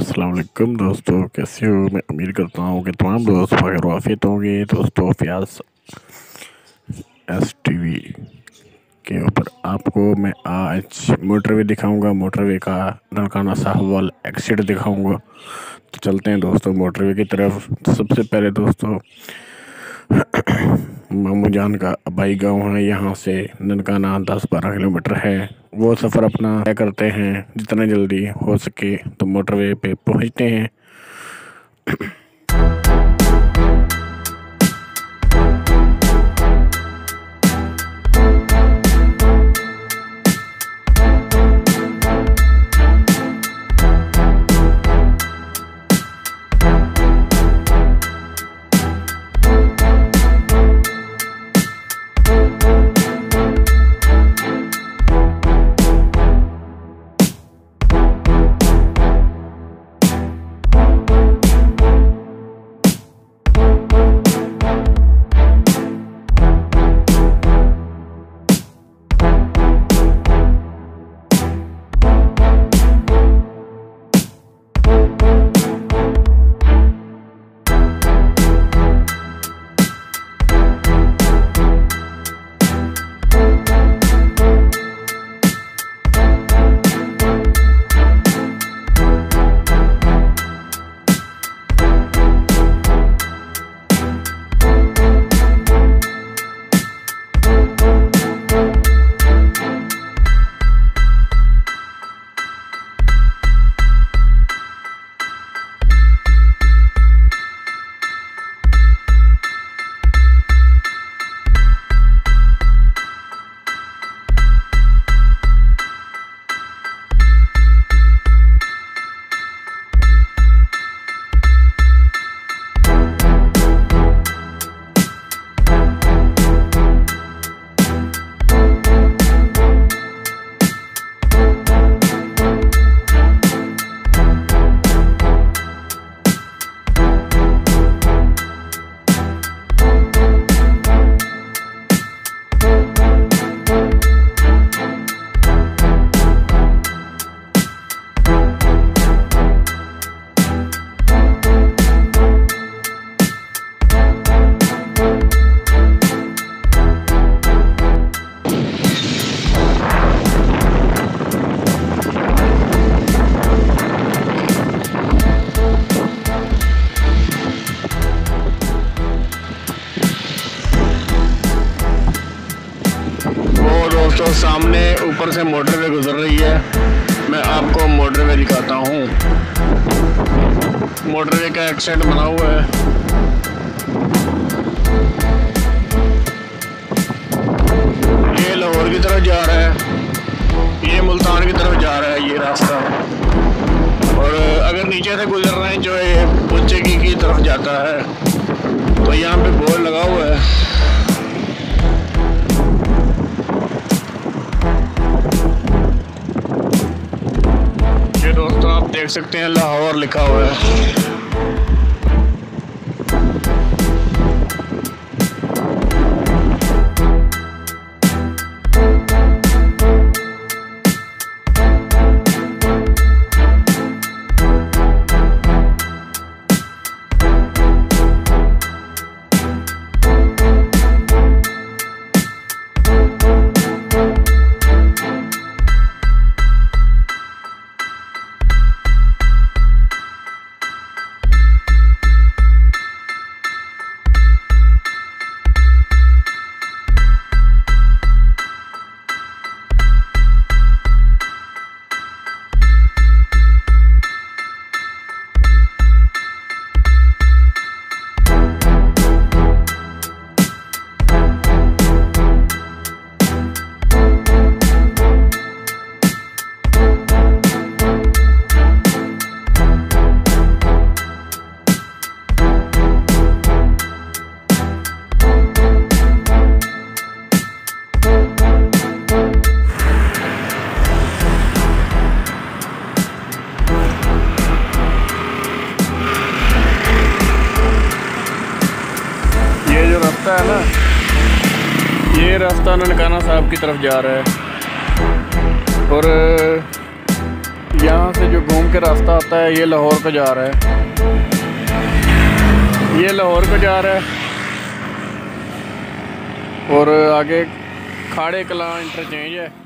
अस्सलाम वालेकुम दोस्तों, कैसे हो। मैं उम्मीद करता हूँ कि तमाम दोस्त खैर वाफियत होंगे। दोस्तों, फयाज STV के ऊपर आपको मैं आज मोटरवे दिखाऊंगा, मोटरवे का ननकाना साहब वाला एक्सीडेंट दिखाऊंगा। तो चलते हैं दोस्तों मोटरवे की तरफ। तो सबसे पहले दोस्तों मामू जान का अबाई गांव है, यहाँ से ननकाना 10-12 किलोमीटर है। वो सफ़र अपना तय करते हैं, जितना जल्दी हो सके तो मोटरवे पे पहुंचते हैं। दोस्तों सामने ऊपर से मोटरवे गुजर रही है। मैं आपको मोटरवे दिखाता हूँ। मोटरवे का एक्सीडेंट बना हुआ है। ये लाहौर की तरफ जा रहा है, ये मुल्तान की तरफ जा रहा है ये रास्ता। और अगर नीचे से गुजरना है जो है पुंचे की तरफ जाता है, तो यहाँ पे बोर्ड लगा हुआ है। दोस्तों आप देख सकते हैं लाहौर लिखा हुआ है। रास्ता है ना, ये रास्ता ननकाना साहब की तरफ जा रहा है। और यहाँ से जो जो घूम के रास्ता आता है ये लाहौर को जा रहा है, ये लाहौर को जा रहा है। और आगे खाड़े कलां इंटरचेंज है।